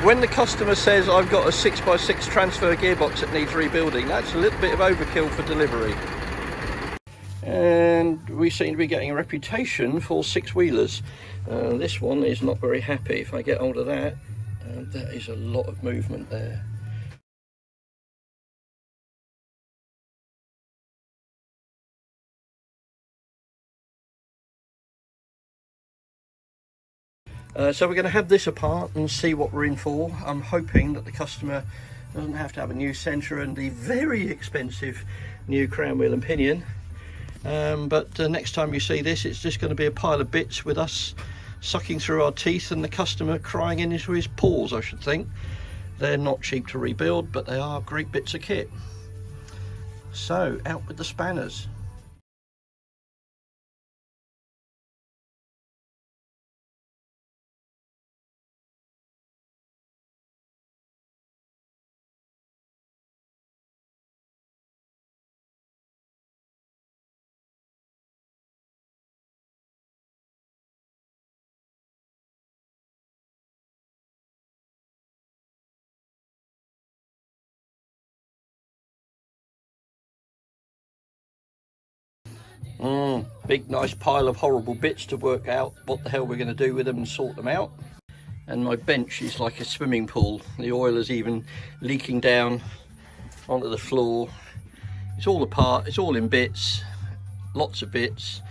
when the customer says I've got a 6x6 transfer gearbox that needs rebuilding, that's a little bit of overkill for delivery. And we seem to be getting a reputation for six-wheelers. This one is not very happy. If I get hold of that, that is a lot of movement there. So we're going to have this apart and see what we're in for. I'm hoping that the customer doesn't have to have a new centre and the very expensive new crown wheel and pinion. But next time you see this, it's just going to be a pile of bits with us sucking through our teeth and the customer crying into his paws, I should think. They're not cheap to rebuild, but they are great bits of kit. So out with the spanners. Big nice pile of horrible bits to work out what the hell we're going to do with them and sort them out. And my bench is like a swimming pool. The oil is even leaking down onto the floor. It's all apart, it's all in bits, lots of bits.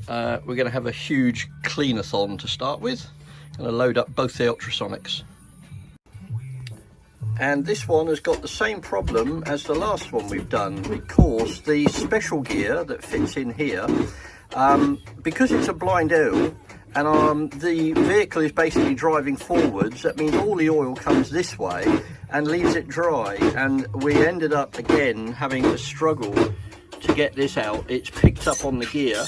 We're going to have a huge clean-a-thon to start with. Going to load up both the ultrasonics. And this one has got the same problem as the last one we've done, because the special gear that fits in here, because it's a blind L and the vehicle is basically driving forwards, that means all the oil comes this way and leaves it dry, and we ended up again having to struggle to get this out. It's picked up on the gear.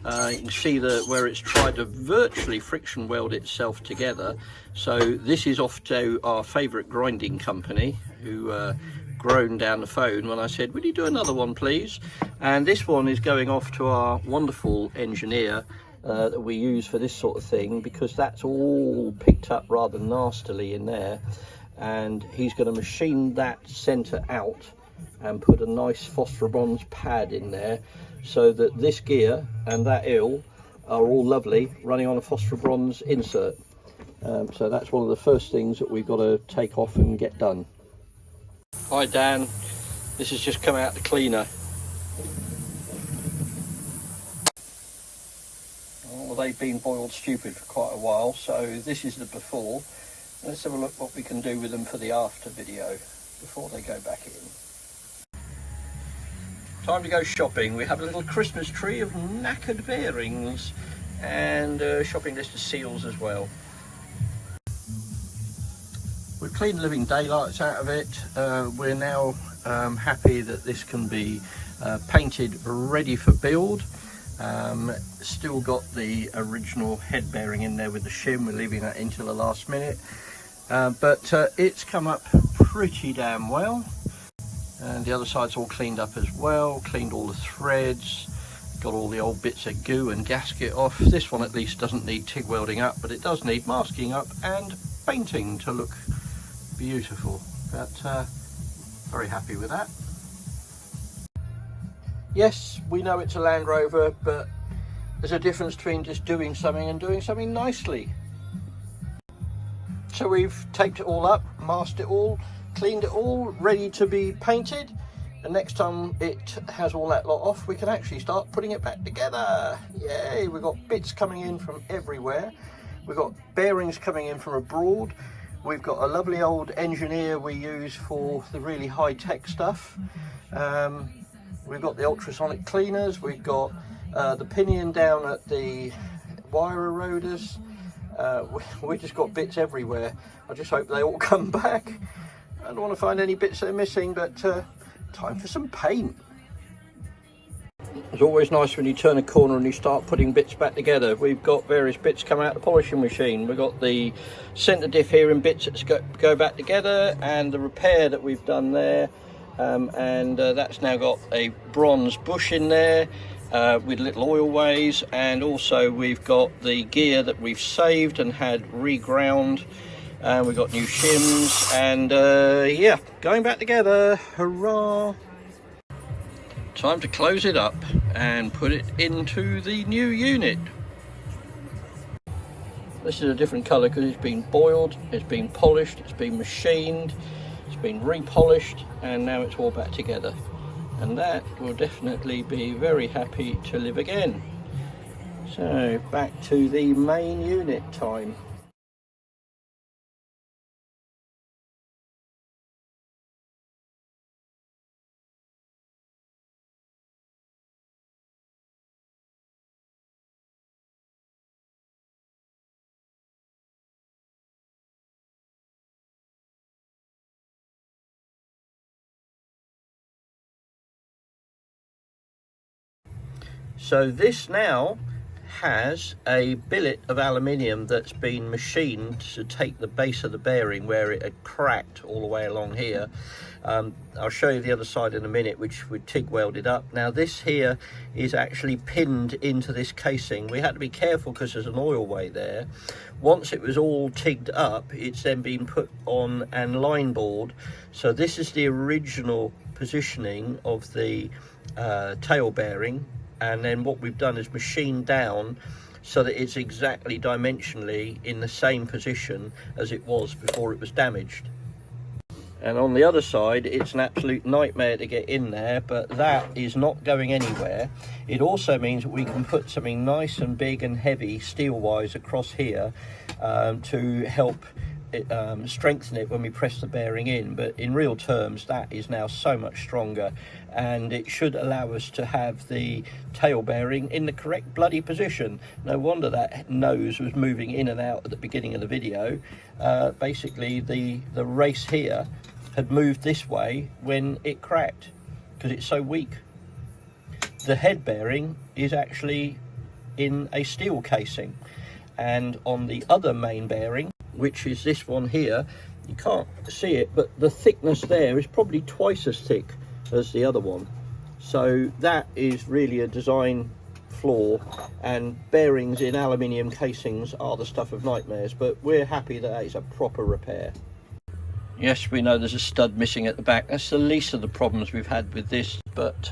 You can see where it's tried to virtually friction weld itself together. So this is off to our favourite grinding company, who groaned down the phone when I said, "Will you do another one, please?" And this one is going off to our wonderful engineer that we use for this sort of thing, because that's all picked up rather nastily in there, and he's going to machine that centre out and put a nice phosphor-bronze pad in there, so that this gear and that L are all lovely running on a phosphor-bronze insert. So that's one of the first things that we've got to take off and get done. Hi Dan, this has just come out the cleaner. Well, they've been boiled stupid for quite a while, so this is the before. Let's have a look what we can do with them for the after video before they go back in. Time to go shopping. We have a little Christmas tree of knackered bearings and a shopping list of seals as well. We've cleaned the living daylights out of it. We're now happy that this can be painted ready for build. Still got the original head bearing in there with the shim. We're leaving that until the last minute. But it's come up pretty damn well. And the other side's all cleaned up as well. Cleaned all the threads. Got all the old bits of goo and gasket off. This one at least doesn't need TIG welding up, but it does need masking up and painting to look beautiful. But very happy with that. Yes, we know it's a Land Rover, but there's a difference between just doing something and doing something nicely. So we've taped it all up, masked it all, cleaned it all, ready to be painted. And next time it has all that lot off, we can actually start putting it back together. Yay, we've got bits coming in from everywhere. We've got bearings coming in from abroad. We've got a lovely old engineer we use for the really high-tech stuff. We've got the ultrasonic cleaners. We've got the pinion down at the wire eroders. We just got bits everywhere. I just hope they all come back. I don't want to find any bits that are missing, but time for some paint. It's always nice when you turn a corner and you start putting bits back together. We've got various bits come out of the polishing machine. We've got the centre diff here in bits that go back together, and the repair that we've done there. That's now got a bronze bush in there with little oil ways, and also we've got the gear that we've saved and had reground and we've got new shims, and yeah, going back together. Hurrah! Time to close it up and put it into the new unit. This is a different colour because it's been boiled, it's been polished, it's been machined, it's been repolished, and now it's all back together. And that will definitely be very happy to live again. So back to the main unit time. So this now has a billet of aluminium that's been machined to take the base of the bearing where it had cracked all the way along here. I'll show you the other side in a minute, which we TIG welded up. Now this here is actually pinned into this casing. We had to be careful because there's an oil way there. Once it was all TIGged up, it's then been put on and line board. So this is the original positioning of the tail bearing. And then what we've done is machined down so that it's exactly dimensionally in the same position as it was before it was damaged. And on the other side, it's an absolute nightmare to get in there, but that is not going anywhere. It also means that we can put something nice and big and heavy steel-wise across here to help strengthen it when we press the bearing in. But in real terms, that is now so much stronger, and it should allow us to have the tail bearing in the correct bloody position. No wonder that nose was moving in and out at the beginning of the video. Basically the race here had moved this way when it cracked because it's so weak. The head bearing is actually in a steel casing, and on the other main bearing, which is this one here, you can't see it, but the thickness there is probably twice as thick as the other one. So that is really a design flaw, and bearings in aluminium casings are the stuff of nightmares, but we're happy that it's a proper repair. Yes, we know there's a stud missing at the back. That's the least of the problems we've had with this, but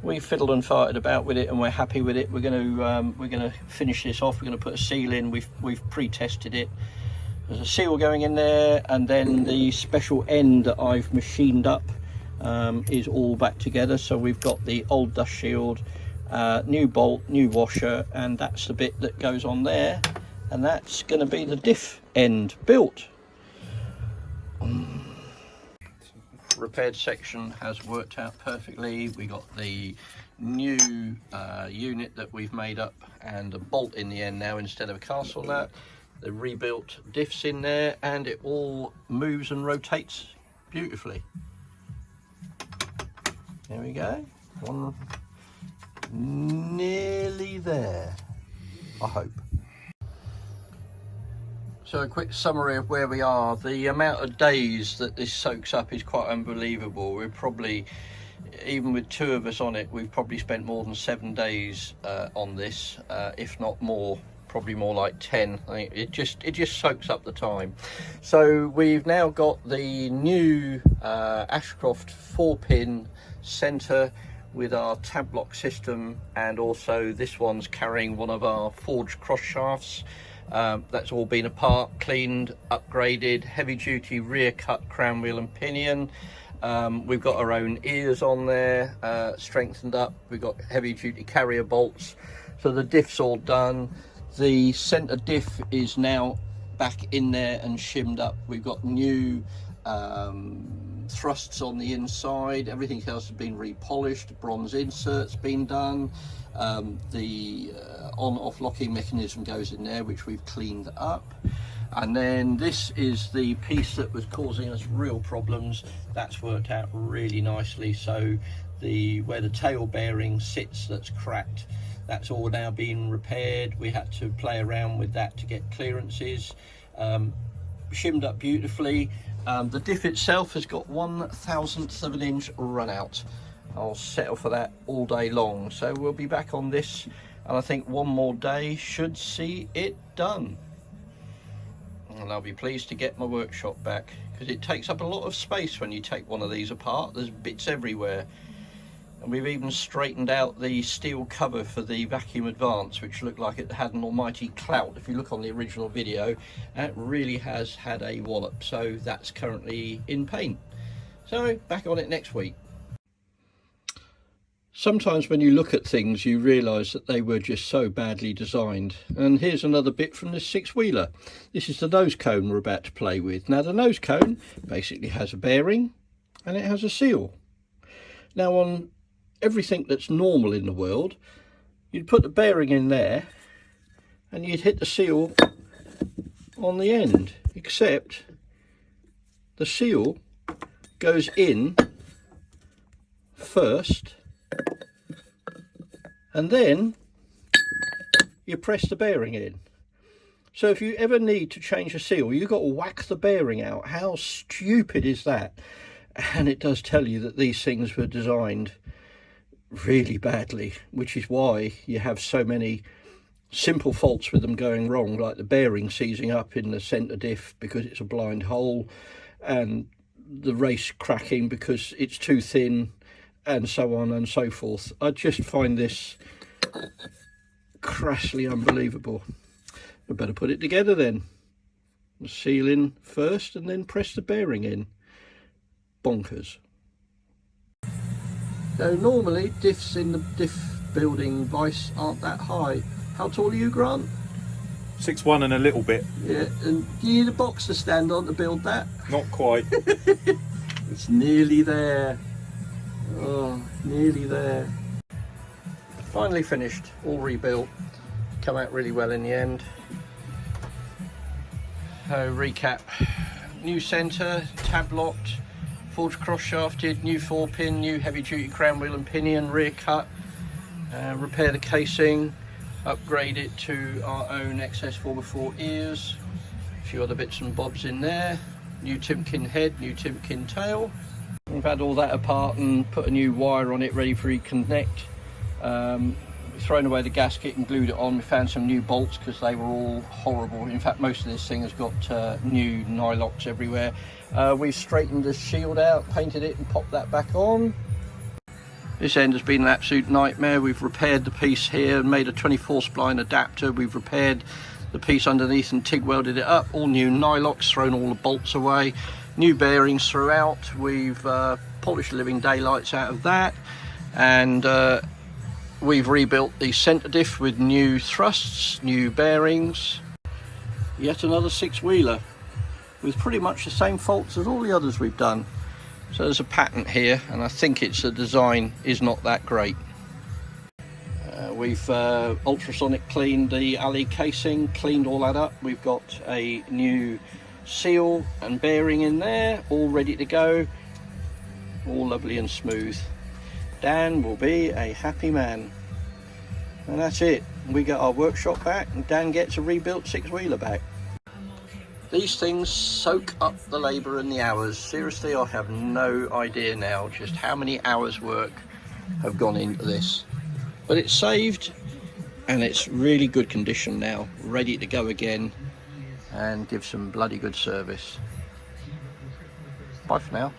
we fiddled and farted about with it, and we're happy with it. We're going to finish this off. We're going to put a seal in. We've pre-tested it. There's a seal going in there, and then the special end that I've machined up is all back together. So we've got the old dust shield, new bolt, new washer, and that's the bit that goes on there, and that's going to be the diff end built. Repaired section has worked out perfectly. We got the new unit that we've made up and a bolt in the end now instead of a castle nut. The rebuilt diffs in there, and it all moves and rotates beautifully. There we go. One nearly there, I hope. So a quick summary of where we are. The amount of days that this soaks up is quite unbelievable. We're probably, even with two of us on it, we've probably spent more than 7 days on this, if not more, probably more like 10. I think it just soaks up the time. So we've now got the new Ashcroft 4-pin center with our tab lock system, and also this one's carrying one of our forged cross shafts. That's all been apart, cleaned, upgraded, heavy duty rear cut crown wheel and pinion. We've got our own ears on there, strengthened up. We've got heavy duty carrier bolts. So the diff's all done. The center diff is now back in there and shimmed up. We've got new thrusts on the inside. Everything else has been repolished. Bronze inserts been done. The on-off locking mechanism goes in there, which we've cleaned up. And then this is the piece that was causing us real problems. That's worked out really nicely. So where the tail bearing sits, that's cracked, that's all now being repaired. We had to play around with that to get clearances. Shimmed up beautifully. The diff itself has got 1/1000th of an inch run out. I'll settle for that all day long. So we'll be back on this, and I think one more day should see it done. and I'll be pleased to get my workshop back, because it takes up a lot of space when you take one of these apart. There's bits everywhere. And we've even straightened out the steel cover for the Vacuum Advance, which looked like it had an almighty clout. If you look on the original video, it really has had a wallop. So that's currently in paint. So back on it next week. Sometimes when you look at things, you realise that they were just so badly designed. And here's another bit from this six-wheeler. This is the nose cone we're about to play with. Now the nose cone basically has a bearing and it has a seal. Now on everything that's normal in the world, you'd put the bearing in there and you'd hit the seal on the end, except the seal goes in first and then you press the bearing in. So if you ever need to change a seal, you've got to whack the bearing out. How stupid is that? And it does tell you that these things were designed really badly, which is why you have so many simple faults with them going wrong, like the bearing seizing up in the centre diff because it's a blind hole, and the race cracking because it's too thin, and so on and so forth. I just find this crassly unbelievable. I better put it together then. Seal in first and then press the bearing in. Bonkers. So normally diffs in the diff building vice aren't that high. How tall are you, Grant? 6'1" and a little bit. Yeah, and do you need a box to stand on to build that? Not quite. It's nearly there. Oh, nearly there. Finally finished, all rebuilt. Come out really well in the end. So recap: new centre, tab locked, forged cross shafted, new 4-pin, new heavy duty crown wheel and pinion, rear cut, repair the casing, upgrade it to our own XS 4x4 ears, a few other bits and bobs in there, new Timken head, new Timken tail. We've had all that apart and put a new wire on it ready for reconnect. Thrown away the gasket and glued it on. We found some new bolts because they were all horrible. In fact, most of this thing has got new nylocks everywhere. We've straightened the shield out, painted it and popped that back on. This end has been an absolute nightmare. We've repaired the piece here and made a 24 spline adapter. We've repaired the piece underneath and TIG welded it up. All new nylocks, thrown all the bolts away. New bearings throughout. We've polished the living daylights out of that, and we've rebuilt the centre diff with new thrusts, new bearings. Yet another six-wheeler with pretty much the same faults as all the others we've done. So there's a pattern here, and I think it's the design is not that great. We've ultrasonic cleaned the alley casing, cleaned all that up. We've got a new seal and bearing in there, all ready to go, all lovely and smooth. Dan will be a happy man. And that's it. We get our workshop back and Dan gets a rebuilt six-wheeler back. These things soak up the labour and the hours. Seriously, I have no idea now just how many hours work have gone into this. But it's saved and it's really good condition now, ready to go again and give some bloody good service. Bye for now.